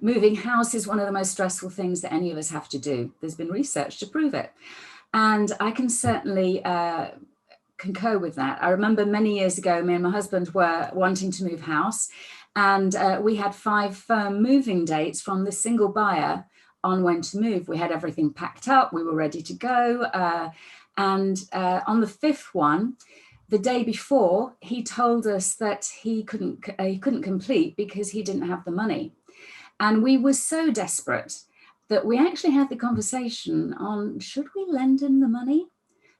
Moving house is one of the most stressful things that any of us have to do. There's been research to prove it. And I can certainly concur with that. I remember many years ago, me and my husband were wanting to move house, and we had 5 firm moving dates from the single buyer on when to move. We had everything packed up, we were ready to go. And on the 5th one, the day before, he told us that he couldn't complete because he didn't have the money. And we were so desperate that we actually had the conversation on, should we lend him the money?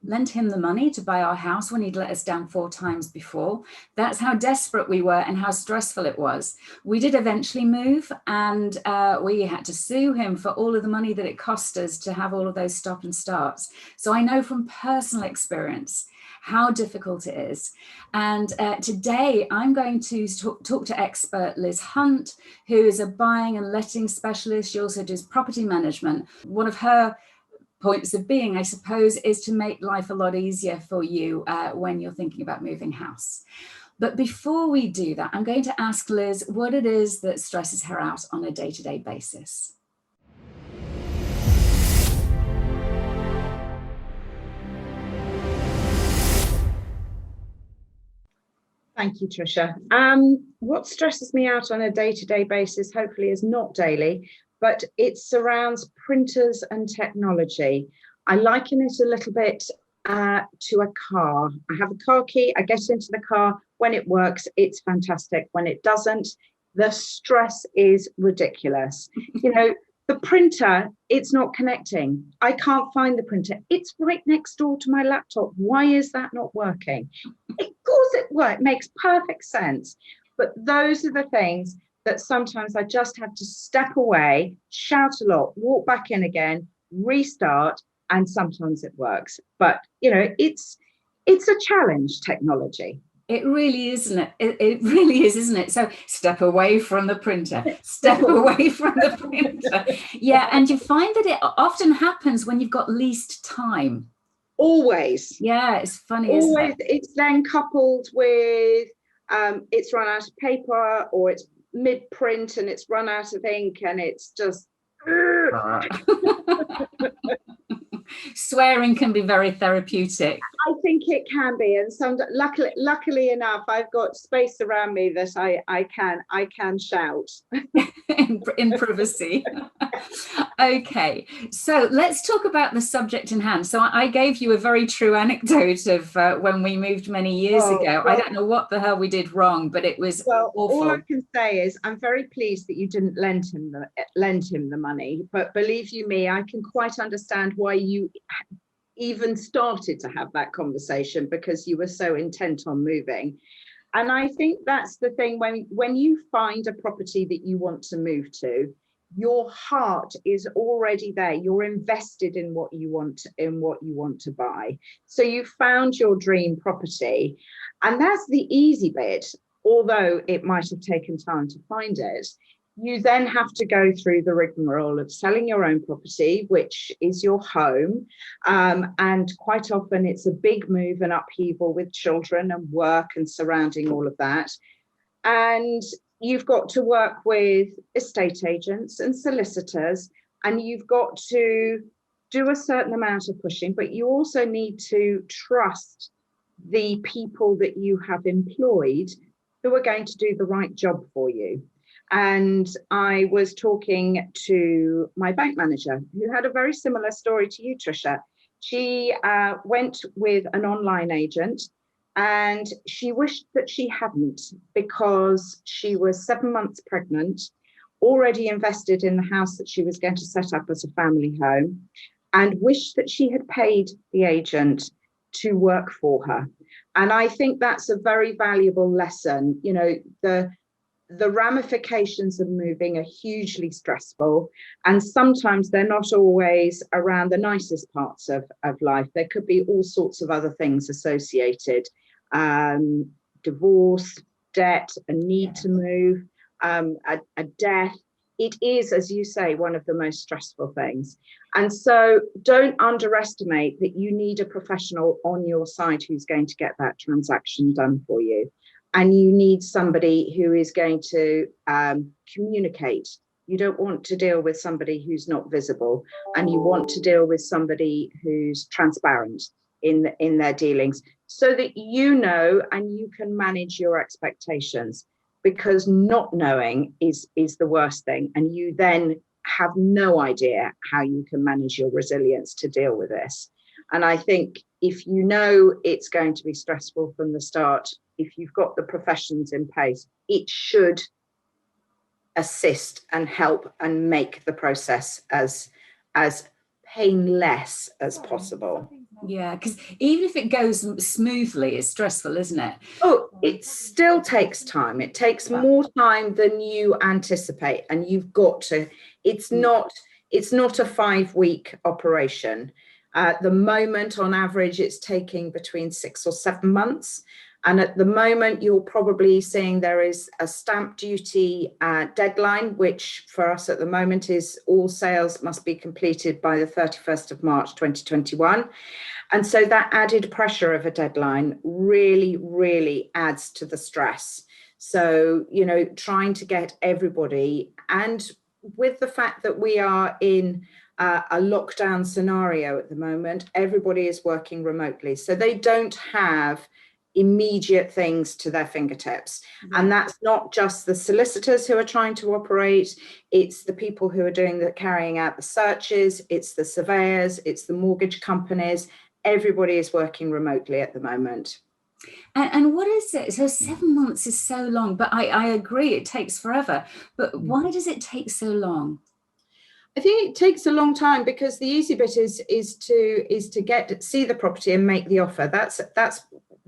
Lend him the money to buy our house when he'd let us down 4 times before. That's how desperate we were and how stressful it was. We did eventually move, and we had to sue him for all of the money that it cost us to have all of those stop and starts. So I know from personal experience how difficult it is. And today I'm going to talk to expert Liz Hunt, who is a buying and letting specialist. She also does property management. One of her points of being, I suppose, is to make life a lot easier for you when you're thinking about moving house. But before we do that, I'm going to ask Liz what it is that stresses her out on a day-to-day basis. Thank you, Tricia. What stresses me out on a day-to-day basis, hopefully is not daily, but it surrounds printers and technology. I liken it a little bit to a car. I have a car key, I get into the car. When it works, it's fantastic. When it doesn't, the stress is ridiculous. You know, the printer, it's not connecting. I can't find the printer. It's right next door to my laptop. Why is that not working? Of course it works. It makes perfect sense. But those are the things that sometimes I just have to step away, shout a lot, walk back in again, restart, and sometimes it works. But, you know, it's a challenge, technology. It really is, isn't it? It really is, isn't it? So step away from the printer, step away from the printer. Yeah, and you find that it often happens when you've got least time. Always. Yeah, it's funny, Always, isn't it? it's then coupled with it's run out of paper, or it's mid-print and it's run out of ink, and it's just Swearing can be very therapeutic. I think it can be, and luckily enough, I've got space around me that I can shout in privacy. Okay, so let's talk about the subject in hand. So I gave you a very true anecdote of when we moved many years ago. Well, I don't know what the hell we did wrong, but it was awful. All I can say is I'm very pleased that you didn't lend him the money. But believe you me, I can quite understand why you even started to have that conversation, because you were so intent on moving. And I think that's the thing, when you find a property that you want to move to, your heart is already there. You're invested in what you want to buy. So you found your dream property, and that's the easy bit. Although it might have taken time to find it, you then have to go through the rigmarole of selling your own property, which is your home. And quite often it's a big move and upheaval with children and work and surrounding all of that. And you've got to work with estate agents and solicitors, and you've got to do a certain amount of pushing, but you also need to trust the people that you have employed who are going to do the right job for you. And I was talking to my bank manager, who had a very similar story to you, Tricia. She went with an online agent, and she wished that she hadn't, because she was 7 months pregnant, already invested in the house that she was going to set up as a family home, and wished that she had paid the agent to work for her. And I think that's a very valuable lesson. You know, the ramifications of moving are hugely stressful, and sometimes they're not always around the nicest parts of life. There could be all sorts of other things associated, divorce, debt, a need to move, a death. It is, as you say, one of the most stressful things. And so don't underestimate that you need a professional on your side who's going to get that transaction done for you. And you need somebody who is going to communicate You don't want to deal with somebody who's not visible, and you want to deal with somebody who's transparent in their dealings, so that you know and you can manage your expectations, because not knowing is the worst thing, and you then have no idea how you can manage your resilience to deal with this. And I think if you know it's going to be stressful from the start, if you've got the professions in place, it should assist and help and make the process as painless as possible. Yeah, because even if it goes smoothly, it's stressful, isn't it? Oh, it still takes time. It takes more time than you anticipate, and you've got to. It's not a 5-week operation. At the moment, on average, it's taking between 6 or 7 months. And at the moment, you're probably seeing there is a stamp duty deadline, which for us at the moment is all sales must be completed by the 31st of March 2021. And so that added pressure of a deadline really, really adds to the stress. So, you know, trying to get everybody, and with the fact that we are in a lockdown scenario at the moment, everybody is working remotely. So they don't have immediate things to their fingertips. And that's not just the solicitors who are trying to operate, it's the people who are carrying out the searches, it's the surveyors, it's the mortgage companies. Everybody is working remotely at the moment. And what is it? So 7 months is so long, but I agree it takes forever. But why does it take so long? I think it takes a long time because the easy bit is to see the property and make the offer. That's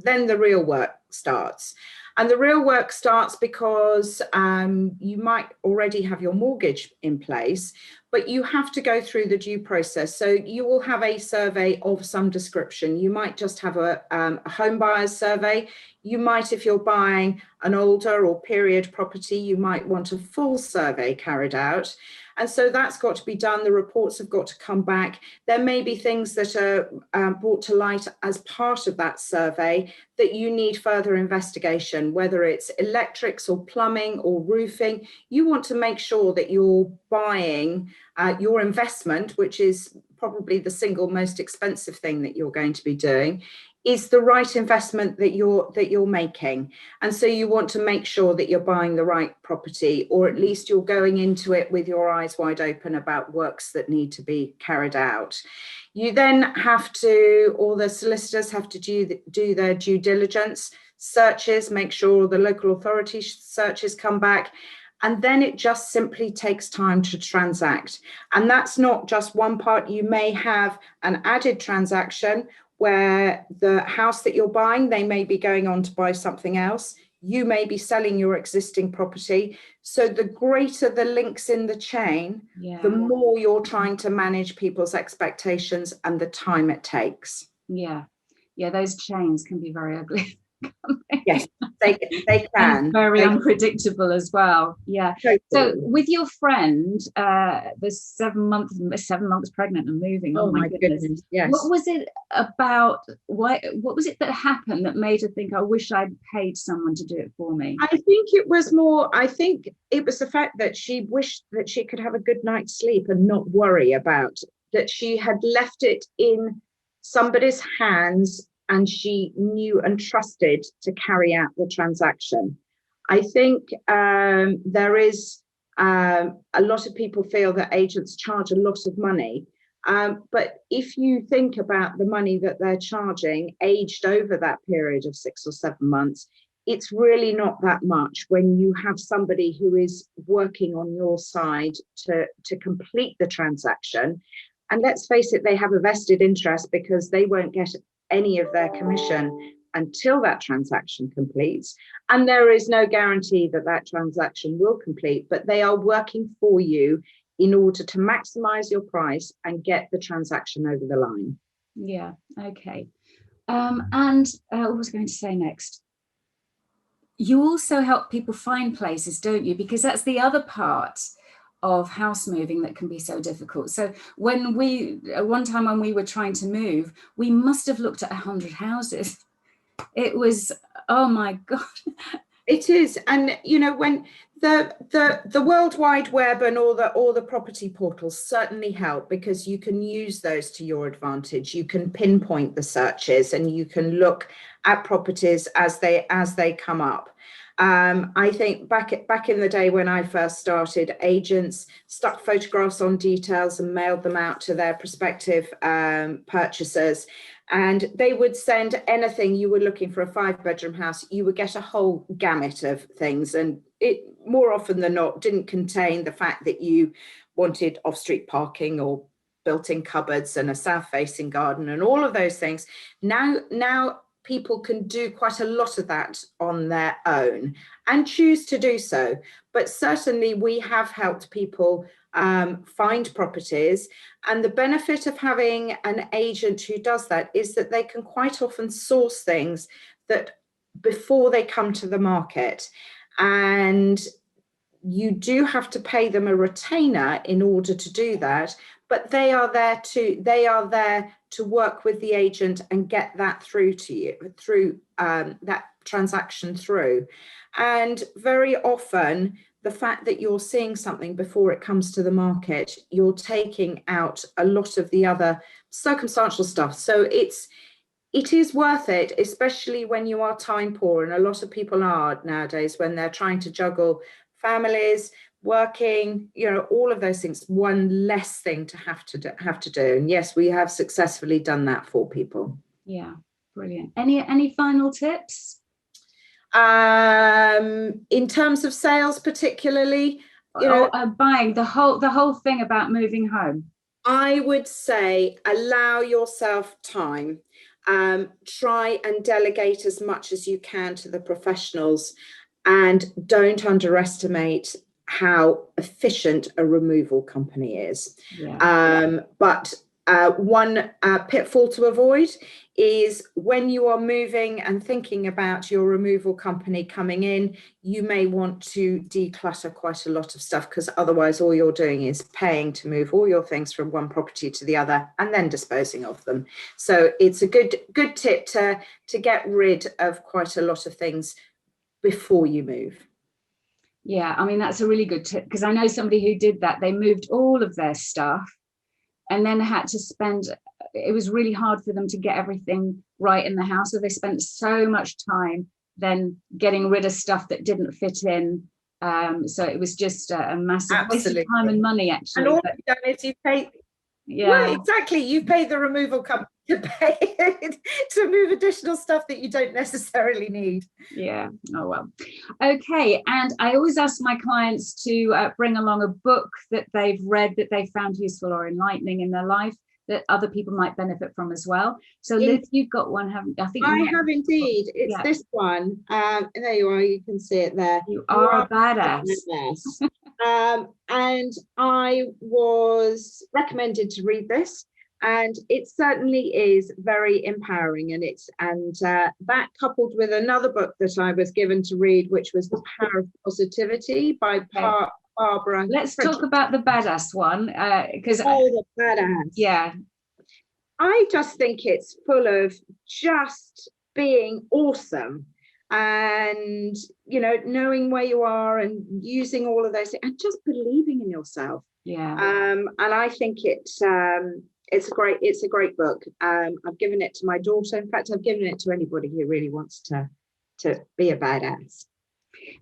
then the real work starts. And the real work starts because you might already have your mortgage in place, but you have to go through the due process. So you will have a survey of some description. You might just have a home buyer's survey. You might, if you're buying an older or period property, you might want a full survey carried out. And so that's got to be done. The reports have got to come back. There may be things that are brought to light as part of that survey that you need further investigation, whether it's electrics or plumbing or roofing. You want to make sure that you're buying your investment, which is probably the single most expensive thing that you're going to be doing, is the right investment that you're making. And so you want to make sure that you're buying the right property, or at least you're going into it with your eyes wide open about works that need to be carried out. You then have to, or the solicitors have to do their due diligence searches, make sure the local authority searches come back. And then it just simply takes time to transact. And that's not just one part. You may have an added transaction where the house that you're buying, they may be going on to buy something else. You may be selling your existing property. So the greater the links in the chain, the more you're trying to manage people's expectations and the time it takes. Yeah, those chains can be very ugly. Yes, they can. And very unpredictable as well. Yeah. Totally. So with your friend, the 7 months pregnant and moving. Oh my goodness. Yes. What was it about? What was it that happened that made her think, I wish I'd paid someone to do it for me? I think it was the fact that she wished that she could have a good night's sleep and not worry about that she had left it in somebody's hands and she knew and trusted to carry out the transaction. I think there is a lot of people feel that agents charge a lot of money. But if you think about the money that they're charging aged over that period of 6 or 7 months, it's really not that much when you have somebody who is working on your side to complete the transaction. And let's face it, they have a vested interest because they won't get any of their commission until that transaction completes. And there is no guarantee that that transaction will complete, but they are working for you in order to maximize your price and get the transaction over the line. Yeah, okay. And what was I going to say next? You also help people find places, don't you? Because that's the other part of house moving that can be so difficult. So one time when we were trying to move, we must have looked at 100 houses. It was, oh my God. It is, and you know, when the World Wide Web and all the property portals certainly help, because you can use those to your advantage. You can pinpoint the searches and you can look at properties as they come up. I think back in the day when I first started, agents stuck photographs on details and mailed them out to their prospective purchasers. And they would send anything. You were looking for a 5-bedroom house, you would get a whole gamut of things. And it, more often than not, didn't contain the fact that you wanted off-street parking or built-in cupboards and a south-facing garden and all of those things. Now people can do quite a lot of that on their own and choose to do so. But certainly we have helped people find properties. And the benefit of having an agent who does that is that they can quite often source things that before they come to the market. And you do have to pay them a retainer in order to do that, but they are there to work with the agent and get that through to you, through that transaction through. And very often the fact that you're seeing something before it comes to the market, you're taking out a lot of the other circumstantial stuff. So it is worth it, especially when you are time poor, and a lot of people are nowadays when they're trying to juggle families, working, you know, all of those things. One less thing to have to do. And yes, we have successfully done that for people. Yeah, brilliant. Any final tips? In terms of sales, particularly, you know, buying, the whole thing about moving home. I would say allow yourself time. Try and delegate as much as you can to the professionals, and don't underestimate how efficient a removal company is. Yeah. But one pitfall to avoid is when you are moving and thinking about your removal company coming in, you may want to declutter quite a lot of stuff, because otherwise all you're doing is paying to move all your things from one property to the other and then disposing of them. So it's a good tip to get rid of quite a lot of things before you move. Yeah, I mean, that's a really good tip, because I know somebody who did that. They moved all of their stuff and then had to spend, it was really hard for them to get everything right in the house. So they spent so much time then getting rid of stuff that didn't fit in. So it was just a massive waste of time and money, actually. And all you've done is you pay. Yeah, well, exactly. You pay the removal company to pay to move additional stuff that you don't necessarily need. Yeah. Oh, well. Okay. And I always ask my clients to bring along a book that they've read that they found useful or enlightening in their life that other people might benefit from as well. So Liz, you've got one, haven't you? I think I have indeed. It's this one. There you are. You can see it there. You are a badass. And I was recommended to read this, and it certainly is very empowering. And that coupled with another book that I was given to read, which was The Power of Positivity by Barbara. Let's talk about the badass one, because the badass. Yeah, I just think it's full of just being awesome. And, you know, knowing where you are and using all of those and just believing in yourself. Yeah. And I think it's a great book. I've given it to my daughter. In fact, I've given it to anybody who really wants to be a badass.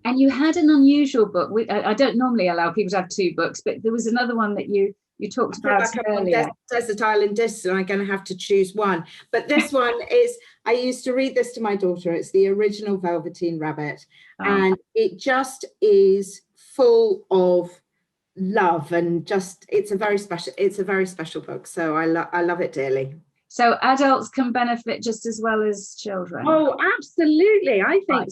And you had an unusual book. I don't normally allow people to have two books, but there was another one that you talked about earlier. Desert Island Discs, and I'm going to have to choose one. But this one is, I used to read this to my daughter. It's the original Velveteen Rabbit. And it just is full of love, and just, it's a very special book. So I love it dearly. So adults can benefit just as well as children. Oh, absolutely. I think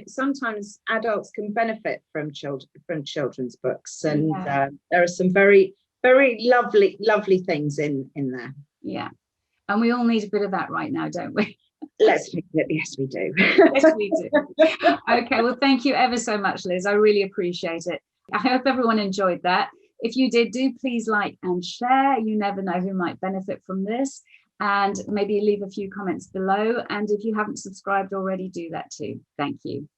sometimes adults can benefit from children's books, and there are some very, very lovely things in there. Yeah, and we all need a bit of that right now, don't we? Let's face it, yes, we do. Yes, we do. Okay, well, thank you ever so much, Liz. I really appreciate it. I hope everyone enjoyed that. If you did, do please like and share. You never know who might benefit from this. And maybe leave a few comments below. And if you haven't subscribed already, do that too. Thank you.